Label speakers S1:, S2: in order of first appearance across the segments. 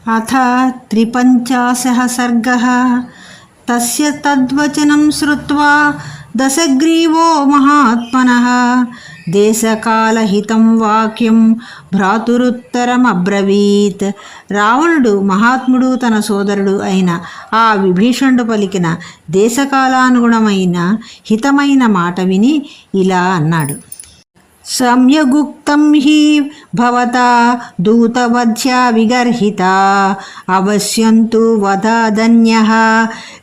S1: అథ 53 सर्गः। तस्य तद्वचनं श्रुत्वा दशग्रीवो महात्मनः దేశకాలహితం వాక్యం భ్రాతురుత్తరమబ్రవీత్। రావణుడు మహాత్ముడు తన సోదరుడు అయిన ఆ విభీషణుడు పలికిన దేశకాలానుగుణమైన హితమైన మాట విని ఇలా అన్నాడు. సమ్యగుక్తం హి భవతా దూతవధ్యా విగర్హితా అవశ్యంతు వదాదన్యః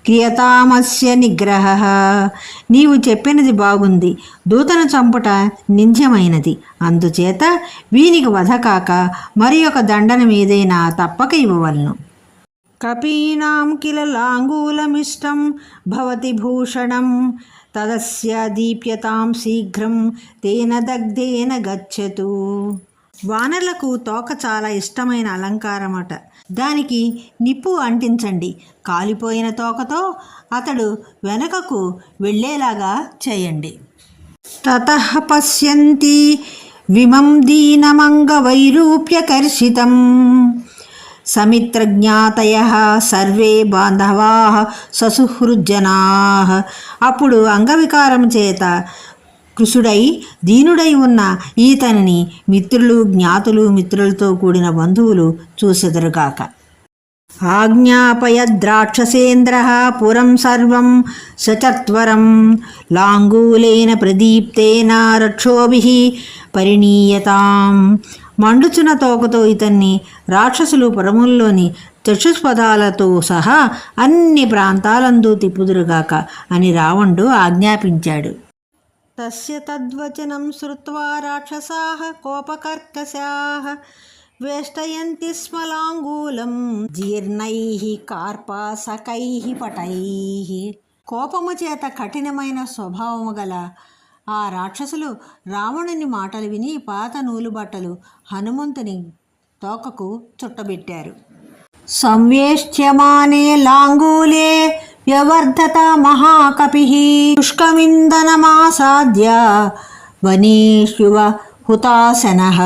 S1: క్రియతామస్య నిగ్రహః। నీవు చెప్పినది బాగుంది, దూతను చంపుట నింద్యమైనది, అందుచేత వీనికి వధ కాక మరి ఒక దండన ఏదైనా తప్పక ఇవ్వవలను। కపీనాం కిల లాంగూలమిష్టం భవతి భూషణం తదస్య దీప్యతాం శీఘ్రం తేన దగ్ధేన గచ్చతు। వానరులకు తోక చాలా ఇష్టమైన అలంకారమట, దానికి నిప్పు అంటించండి, కాలిపోయిన తోకతో అతడు వెనకకు వెళ్ళేలాగా చేయండి। తతః పశ్యంతి విమం దీనమంగవైరూప్యకర్షితం సమిత్రజ్ఞాతయః సర్వే బాంధవాః ససుహృజ్జనాః। అప్పుడు అంగవికారం చేత కృశుడై దీనుడై ఉన్న ఈతనిని మిత్రులు, జ్ఞాతులు, మిత్రులతో కూడిన బంధువులు చూసెదరుగాక। ఆజ్ఞాపయద్రాక్షసేంద్రః పురం సర్వం సచత్వరం లాంగూలేన ప్రదీప్తేన రక్షోభిః పరిణీయతాం। మండుచున్న తోకతో ఇతన్ని రాక్షసులు పురముల్లోని చక్షుస్పదాలతో సహా అన్ని ప్రాంతాలందు తిప్పుదురుగాక అని రావణుడు ఆజ్ఞాపించాడు। తస్య తద్వచనం శ్రుత్వా రాక్షసాః కోపకర్కశాః వేష్టయంతి స్మ లాంగూలం జీర్ణైః కార్పాసకైః పటైః। కోపము చేత కఠినమైన స్వభావము గల ఆ రాక్షసులు రావణుని మాటలు విని పాత నూలు బట్టలు హనుమంతుని తోకకు చుట్టబెట్టారు। సంవేష్ట్యమానే లాంగూలే వ్యవర్ధత మహాకపిః పుష్కమిందనమాసాద్య వనేష్యువ హుతాశనః।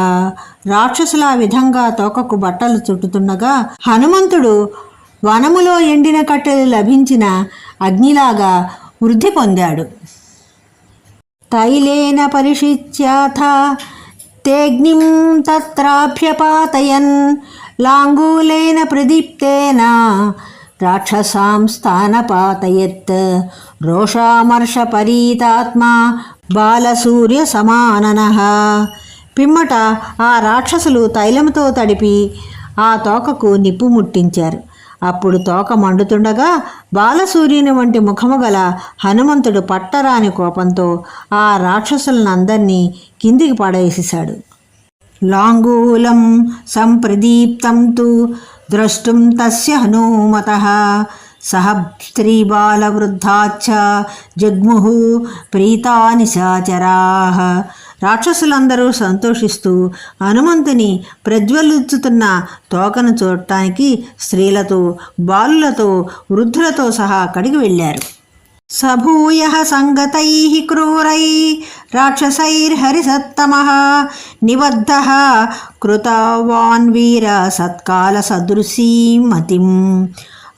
S1: రాక్షసుల విధంగా తోకకు బట్టలు చుట్టుతుండగా హనుమంతుడు వనములో ఎండిన కట్టెలు లభించిన అగ్నిలాగా వృద్ధి పొందాడు। తైలేన పరిషిచ్యాథ తేగ్నిం తత్రాభ్యపాతయన్ లాంగూలేన ప్రదీప్తేన రాక్షసాం స్థానపాతయత్ రోషామర్షపరీతాత్మా బాలసూర్య సమాననః। పిమ్మట ఆ రాక్షసులు తైలముతో తడిపి ఆ తోకకు నిప్పు ముట్టించారు। అప్పుడు తోక మండుతుండగా బాలసూర్యుని వంటి ముఖము గల హనుమంతుడు పట్టరాని కోపంతో ఆ రాక్షసులనందరినీ కిందికి పడవేసేశాడు। లాంగూలం సంప్రదీప్తం తు ద్రష్టుం తస్య హనుమతః సహ స్త్రీబాలవృద్ధాచ్చ జగ్ముః ప్రీతా నిశాచరాః। రాక్షసులందరూ సంతోషిస్తూ హనుమంతుని ప్రజ్వలించుతున్న తోకను చూడటానికి స్త్రీలతో, బాలులతో, వృద్ధులతో సహా అక్కడికి వెళ్ళారు। సభూయః సంగతైః క్రూరైః రాక్షసైర్హరిసత్తమః నిబద్ధః కృతవాన్ వీర సత్కాల సదృశీం మతిం।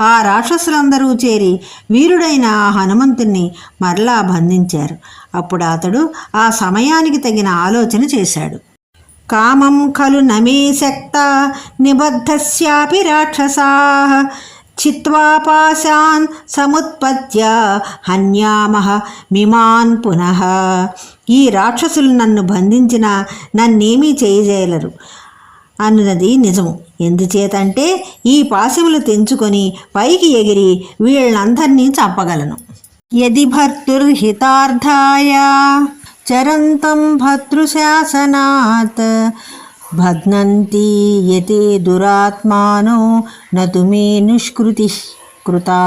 S1: ఆ రాక్షసులందరూ చేరి వీరుడైన హనుమంతుణ్ణి మరలా బంధించారు। అప్పుడు అతడు ఆ సమయానికి తగిన ఆలోచన చేశాడు। కామం ఖలు నమే శక్త నిబద్ధస్యాపి రాక్షసాః చిత్వా పాశాన్ సముత్పత్య హన్యామః మిమాన్ పునః। ఈ రాక్షసులు నన్ను బంధించిన నన్నేమీ చేయజేయలేరు అన్నది నిజము, ఎందుచేతంటే ఈ పాశములు తెంచుకొని పైకి ఎగిరి వీళ్ళందరినీ చంపగలను। యది భర్తుర్హితార్థాయ చరంతం భర్తృశాసనాత్ బధ్నంతి యతే దురాత్మానో నతు మే నిష్కృతి కృతా।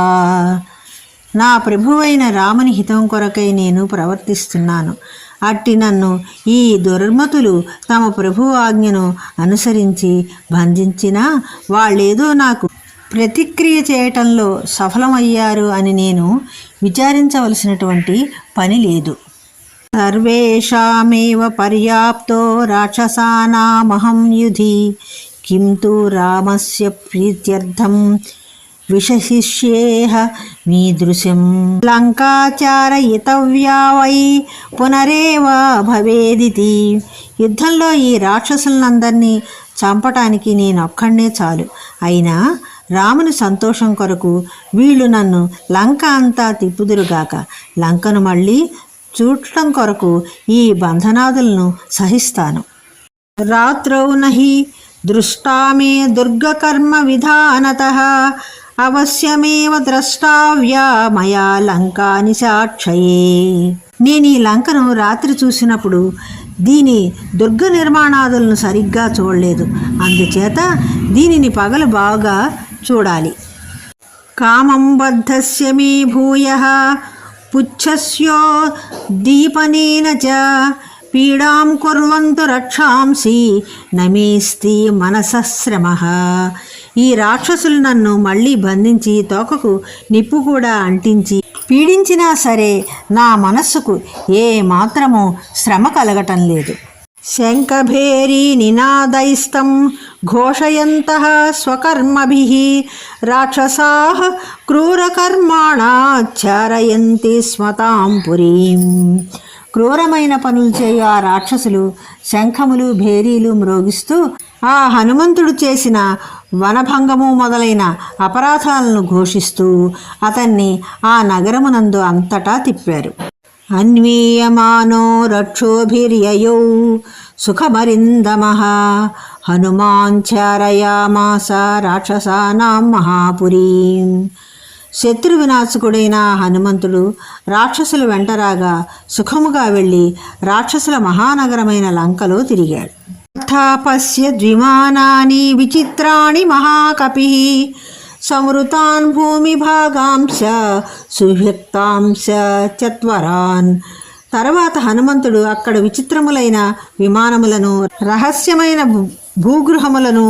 S1: నా ప్రభువైన రాముని హితం కొరకై నేను ప్రవర్తిస్తున్నాను, అట్టి నన్ను ఈ దుర్మతులు తమ ప్రభువు ఆజ్ఞను అనుసరించి బంధించినా వాళ్ళేదో నాకు ప్రతిక్రియ చేయటంలో సఫలమయ్యారు అని నేను విచారించవలసినటువంటి పని లేదు। సర్వేషామేవ పర్యాప్తో రాక్షసానామహం యుధి కిం తు రామస్య ప్రీత్యర్థం విశశిష్యేహ మీదృశం లంకాచారయితవ్యా వై పునరేవ భవేదితి. యుద్ధంలో ఈ రాక్షసులందరినీ చంపటానికి నేనొక్కడే చాలు. అయినా రాముని సంతోషం కొరకు వీళ్ళు నన్ను లంక అంతా తిప్పుదురుగాక. లంకను మళ్ళీ చూడటం కొరకు ఈ బంధనాదులను సహిస్తాను. రాత్రౌ నహి దృష్టా మే దుర్గకర్మ విధానతః అవశ్యమేవ ద్రష్టావ్యా మయా లంకా నిశాక్షయే. నేను ఈ లంకను రాత్రి చూసినప్పుడు దీని దుర్గ నిర్మాణాదులను సరిగ్గా చూడలేదు. అందుచేత దీనిని పగలు బాగా చూడాలి. కామం బద్ధస్య మే భూయః పుచ్ఛస్యో దీపనేన చ పీడాం కుర్వంతు రక్షాంసి నమేస్తి మనసశ్రమః. ఈ రాక్షసులు నన్ను మళ్ళీ బంధించి తోకకు నిప్పు కూడా అంటించి పీడించినా సరే నా మనస్సుకు ఏ మాత్రము శ్రమ కలగటం లేదు. శంఖభేరీ నినాదైస్తం ఘోషయంతః స్వకర్మభిః రాక్షసాః క్రూరకర్మాణాచారయంతి స్మతాం పురీం. క్రూరమైన పనులు చేయు ఆ రాక్షసులు శంఖములు భేరీలు మ్రోగిస్తూ ఆ హనుమంతుడు చేసిన వనభంగము మొదలైన అపరాధాలను ఘోషిస్తూ అతన్ని ఆ నగరమునందు అంతటా తిప్పారు. అన్వీయమానో రక్షోభిర్యయౌ సుఖమరిందమః హనుమాన్ చారయామాస రాక్షసానాం మహాపురీం. శత్రు వినాశకుడైన హనుమంతుడు రాక్షసుల వెంటరాగా సుఖముగా వెళ్ళి రాక్షసుల మహానగరమైన లంకలో తిరిగాడు. పశ్య ద్విమానాని విచిత్రాణి మహాకపిః సంవృతాన్ భూమిభాగాంశ సువ్యక్తాంశ చత్వరాన్. తర్వాత హనుమంతుడు అక్కడ విచిత్రములైన విమానములను రహస్యమైన భూగృహములను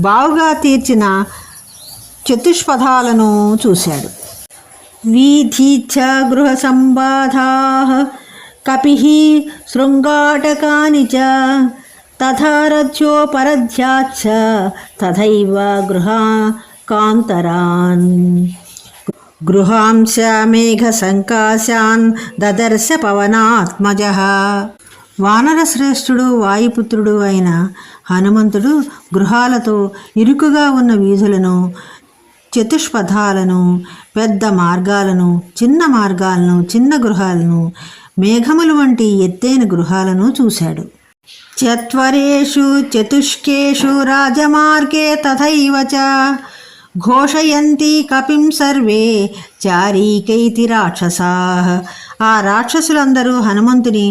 S1: బావుగా తీర్చిన చతుష్పథాలను చూశాడు. వీధీచ్చ గృహ సంబాధాః కపిః శృంగాటకాని చ తథా రథ్యోపరధ్యాచ్చ తథైవ గృహాకాంతరాన్ గృహాంశ మేఘ సంకాశాన్ దదర్శ పవనాత్మజః. వానరశ్రేష్ఠుడు వాయుపుత్రుడు అయిన హనుమంతుడు గృహాలతో ఇరుకుగా ఉన్న వీధులను, చతుష్పథాలను, పెద్ద మార్గాలను, చిన్న మార్గాలను, చిన్న గృహాలను, మేఘములు వంటి ఎత్తైన గృహాలను చూశాడు. చత్వరేషు చతుష్కేషు రాజమార్గే తథైవ చ ఘోషయంతి కపిం సర్వే చారీకైతి రాక్షసాః. ఆ రాక్షసులందరూ హనుమంతుని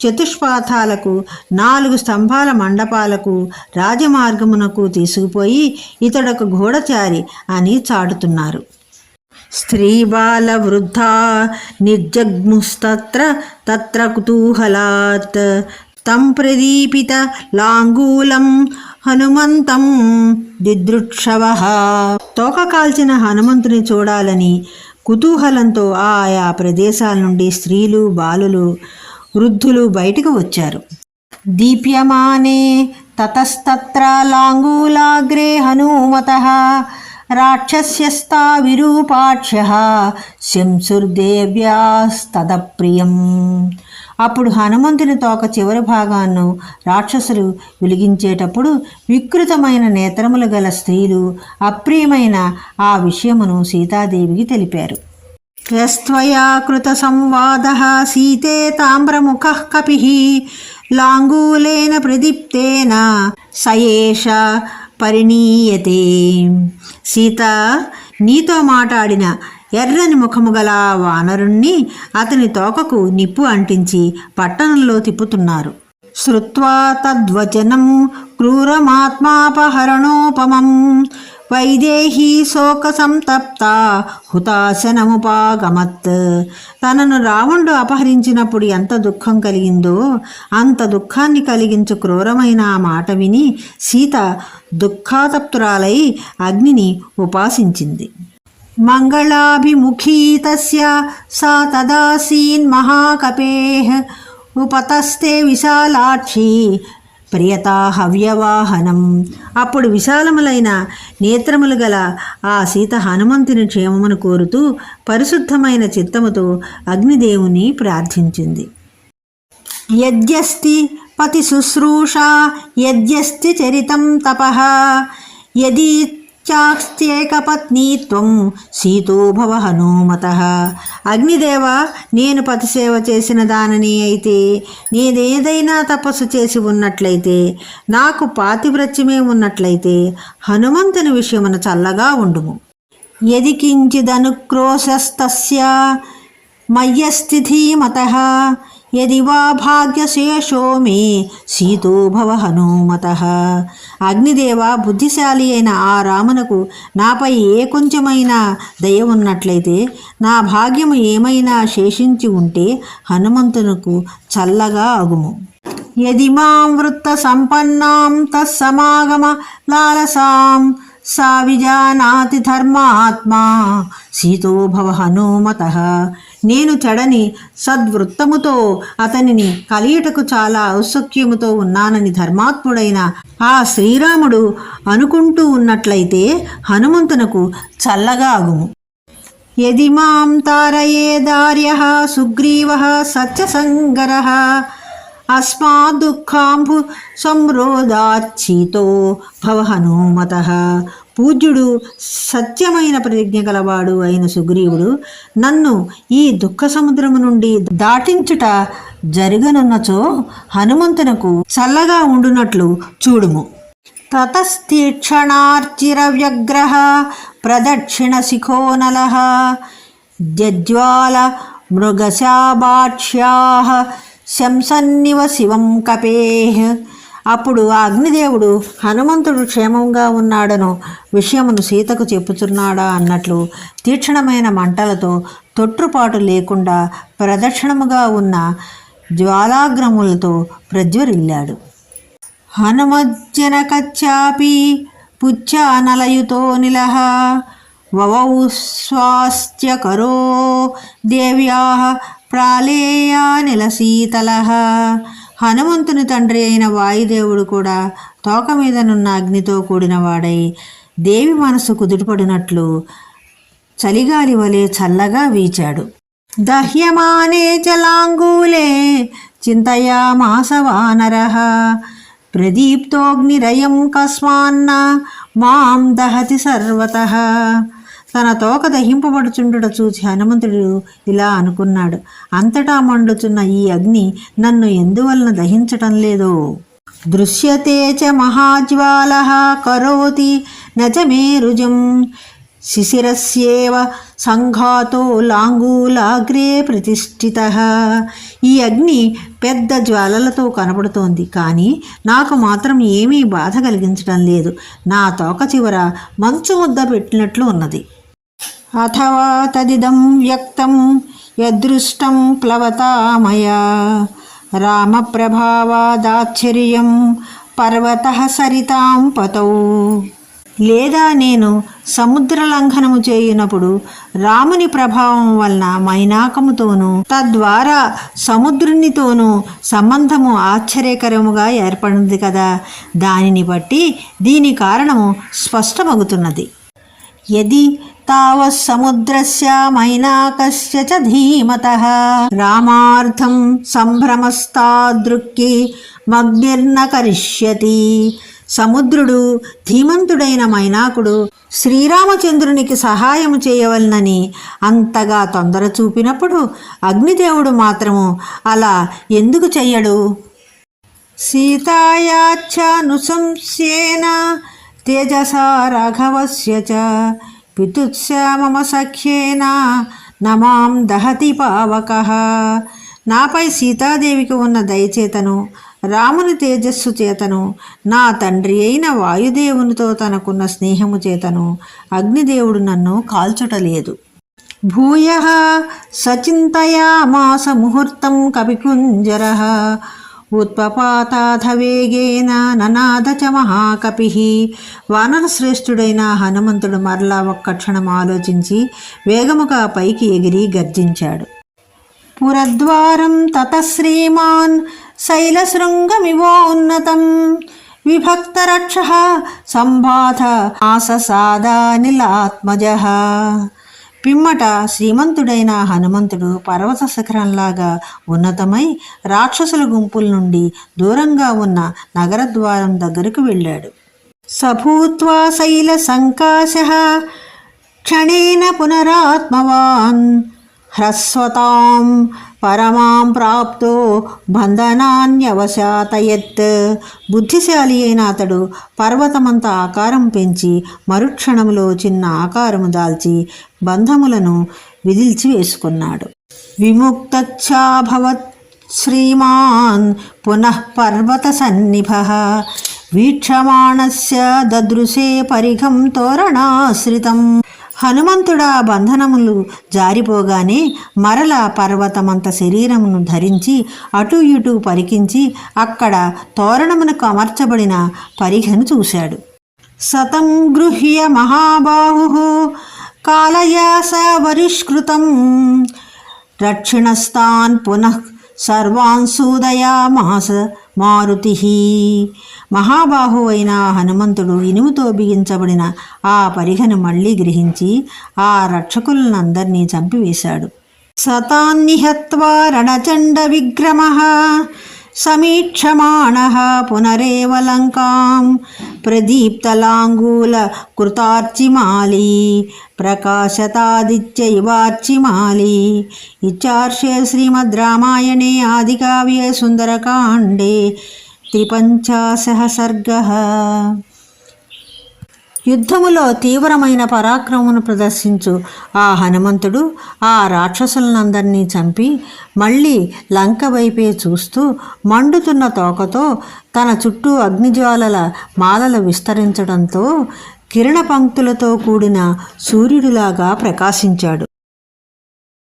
S1: చతుష్పాథాలకు, 4 స్తంభాల మండపాలకు, రాజమార్గమునకు తీసుకుపోయి ఇతడొక గూఢచారి అని చాటుతున్నారు. స్త్రీ బాల వృద్ధా నిర్జగ్ముస్తత్ర తత్ర కుతూహలాత్ తం ప్రదీపిత లాంగూలం హనుమంతం దిదృక్షవః. తోక కాల్చిన హనుమంతుని చూడాలని కుతూహలంతో ఆయా ప్రదేశాల నుండి స్త్రీలు, బాలులు, వృద్ధులు బయటకు వచ్చారు. దీప్యమానే తతస్తత్ర లాంగూలాగ్రే హనుమతః రాక్షస్యస్తా విరూపాక్షః శంసుర్దేవ్యాస్తదప్రియం. అప్పుడు హనుమంతుని తోక చివరి భాగాన్ని రాక్షసులు వెలిగించేటప్పుడు వికృతమైన నేత్రములు గల స్త్రీలు అప్రియమైన ఆ విషయమును సీతాదేవికి తెలిపారు. యస్త్వయా కృత సంవాదః సీతే తామ్రముఖః కపిః లాంగూలేన ప్రదీప్తేన సయేష పరిణీయతే. సీత, నీతో మాట్లాడిన ఎర్రని ముఖము గల వానరుణ్ణి అతని తోకకు నిప్పు అంటించి పట్టణంలో తిప్పుతున్నారు. శ్రుత్వా తద్వచనం క్రూరమాత్మాపహరణోపమం వైదేహీ శోక సంతప్త హుతాశనముపాగమత్. తనను రావణుడు అపహరించినప్పుడు ఎంత దుఃఖం కలిగిందో అంత దుఃఖాన్ని కలిగించు క్రూరమైన ఆ మాట విని సీత దుఃఖాతప్తురాలై అగ్నిని ఉపాసించింది. మంగళాభిముఖీ తస్య సా తదాసీన్ మహాకపేః ఉపతస్తే విశాలాక్షి ప్రియతా హవ్యవాహనం. అప్పుడు విశాలములైన నేత్రములు గల ఆ సీత హనుమంతుని క్షేమమును కోరుతూ పరిశుద్ధమైన చిత్తముతో అగ్నిదేవుని ప్రార్థించింది. యద్యస్తి పతి శుశ్రూషా యద్యస్తి చరితం తపః యది చాస్త్యేకపత్నీత్వం సీతో భవ హనుమతః. అగ్నిదేవ, నేను పతిసేవ చేసిన దానని అయితే, నేనేదైనా తపస్సు చేసి ఉన్నట్లయితే, నాకు పాతివ్రత్యమే ఉన్నట్లయితే హనుమంతుని విషయమున చల్లగా ఉండుము. యది కించిదనుక్రోశస్తస్య మయ్యస్తి ధీమతః యది వా భాగ్యశేషో మే సీతో భవ హనుమతః. అగ్నిదేవ, బుద్ధిశాలి అయిన ఆ రామునకు నాపై ఏ కొంచెమైనా దయ ఉన్నట్లయితే, నా భాగ్యము ఏమైనా శేషించి ఉంటే హనుమంతునకు చల్లగా అగుము. యది మాం వృత్త సంపన్నాం తస్సమాగమ లాలసాం సా విజానాతి ధర్మాత్మా సీతో భవ హనుమతః. నేను చెడని సద్వృత్తముతో అతనిని కలియుటకు చాలా ఔత్సుక్యముతో ఉన్నానని ధర్మాత్ముడైన ఆ శ్రీరాముడు అనుకుంటూ ఉన్నట్లయితే హనుమంతునకు చల్లగా అగుము. యది మాం తారయేదార్యః సుగ్రీవః సత్యసంగరః అస్మాద్ దుఃఖాంబు సంరోధాచ్చీతో భవ హనుమతః. పూజ్యుడు సత్యమైన ప్రతిజ్ఞ గలవాడు అయిన సుగ్రీవుడు నన్ను ఈ దుఃఖ సముద్రము నుండి దాటించుట జరగనున్నచో హనుమంతునకు చల్లగా ఉండునట్లు చూడుము. తతస్తీక్షణార్చిర వ్యగ్రః ప్రదక్షిణ శిఖోనలః ద్యజ్వాల మృగశాభాక్ష్యాః శంసన్నివ శివం కపేః. అప్పుడు ఆ అగ్నిదేవుడు హనుమంతుడు క్షేమంగా ఉన్నాడనో విషయమును సీతకు చెప్పుచున్నాడా అన్నట్లు తీక్షణమైన మంటలతో తొట్టుపాటు లేకుండా ప్రదక్షిణముగా ఉన్న జ్వాలాగ్రములతో ప్రజ్వరిల్లాడు. హనుమజ్జనకచ్చాపి పుచ్చానలయుతో నిలః వవౌ స్వాస్థ్యకరో దేవ్యాః ప్రాళేయా నిలశీతలః. హనుమంతుని తండ్రి అయిన వాయుదేవుడు కూడా తోక మీదనున్న అగ్నితో కూడిన వాడై దేవి మనసు కుదుటపడినట్లు చలిగాలి వలె చల్లగా వీచాడు. దహ్యమానే జలాంగూలే చింతయామాస వానరః ప్రదీప్తోగ్నిరయం కస్మాన్న మాం దహతి సర్వతః. తన తోక దహింపబడుచుండుట చూసి హనుమంతుడు ఇలా అనుకున్నాడు, అంతటా మండుచున్న ఈ అగ్ని నన్ను ఎందువలన దహించటం లేదో. దృశ్యతే చ మహాజ్వాలః కరోతి నచ మే రుజం శిశిరస్యేవ సంఘాతో లాంగూలాగ్రే ప్రతిష్ఠితః. ఈ అగ్ని పెద్ద జ్వాలలతో కనబడుతోంది, కానీ నాకు మాత్రం ఏమీ బాధ కలిగించడం లేదు. నా తోక చివర మంచు ముద్ద పెట్టినట్లు ఉన్నది. అథవా తదిదం వ్యక్తం యదృష్టం ప్లవతామయా రామప్రభావాదాశ్చర్యం పర్వతః సరితాం పతౌ. లేదా నేను సముద్ర లంఘనము చేయునప్పుడు రాముని ప్రభావం వలన మైనాకముతోనూ తద్వారా సముద్రునితోనూ సంబంధము ఆశ్చర్యకరముగా ఏర్పడింది కదా, దానిని బట్టి దీని కారణము స్పష్టమగుతున్నది. యది తావత్ సముద్రస్య మైనాకస్య చ ధీమతః రామార్థం సంభ్రమస్తాదృక్కి మగ్నిర్న కరిష్యతి. సముద్రుడు ధీమంతుడైన మైనాకుడు శ్రీరామచంద్రునికి సహాయము చేయవలనని అంతగా తొందర చూపినప్పుడు అగ్నిదేవుడు మాత్రము అలా ఎందుకు చెయ్యడు? సీతాయాచ్ఛనుశంస్యేన తేజసా రాఘవస్య చ పితుస్య మమ సఖ్యేన నమాం దహతి పావకః. నాపై సీతాదేవికి ఉన్న దయచేతను రాముని తేజస్సు చేతను నా తండ్రి అయిన వాయుదేవునితో తనకున్న స్నేహము చేతను అగ్నిదేవుడు నన్ను కాల్చుటలేదు. భూయః సచింతయామాస ముహూర్తం కపికుంజరః ఉత్పపాతాథ వేగేన ననాద చ మహాకపిః. వానరశ్రేష్ఠుడైన హనుమంతుడు మరలా ఒక్క క్షణం ఆలోచించి వేగముగా పైకి ఎగిరి గర్జించాడు. పురద్వారం తత శ్రీమాన్ శైలశృంగమివోన్నతం విభక్తరక్షః సంబాధ ఆససాదానిలాత్మజః. పిమ్మట శ్రీమంతుడైన హనుమంతుడు పర్వత శిఖరంలాగా ఉన్నతమై రాక్షసుల గుంపుల నుండి దూరంగా ఉన్న నగరద్వారం దగ్గరకు వెళ్ళాడు. సభూత్వా శైల సంకాశః క్షణేన పునరాత్మవాన్ హ్రస్వతాం పరమాం ప్రాప్తో బంధనాన్యవశాతయత్. బుద్ధిశాలి అయిన అతడు పర్వతమంత ఆకారం పెంచి మరుక్షణములో చిన్న ఆకారము దాల్చి బంధములను విదిల్చి వేసుకున్నాడు. విముక్తచ్చాభవత్ శ్రీమాన్ పునః పర్వత సన్నిభః వీక్షమాణస్య దదృశే పరిఘం తోరణాశ్రితం. హనుమంతుడా బంధనములు జారిపోగానే మరల పర్వతమంత శరీరమును ధరించి అటు ఇటు పరికించి అక్కడ తోరణమునకు అమర్చబడిన పరిఘను చూశాడు. సతం గృహ్య మహాబాహు కాలయాస వరిష్కృతం దక్షిణస్థాన్ పునః సర్వాన్ సూదయామాస మారుతి. మహాబాహు అయిన హనుమంతుడు ఇనుముతో బిగించబడిన ఆ పరిఘను మళ్ళీ గ్రహించి ఆ రక్షకులందరినీ చంపివేశాడు. సతాన్నిహత్వా రణచండ విగ్రమః సమీక్షమాణః పునరేవ లంకాం ప్రదీప్తలాంగూల కృతార్చిమాలి ప్రకాశతాదిత్య ఇవార్చిమాలి. ఇత్యార్షే శ్రీమద్ రామాయణే ఆదికావ్యే సుందరకాండే 53 సర్గః. యుద్ధములో తీవ్రమైన పరాక్రమమును ప్రదర్శించు ఆ హనుమంతుడు ఆ రాక్షసులందరినీ చంపి మళ్ళీ లంక వైపే చూస్తూ మండుతున్న తోకతో తన చుట్టూ అగ్నిజ్వాలల మాలలు విస్తరించడంతో కిరణ పంక్తులతో కూడిన సూర్యుడిలాగా ప్రకాశించాడు.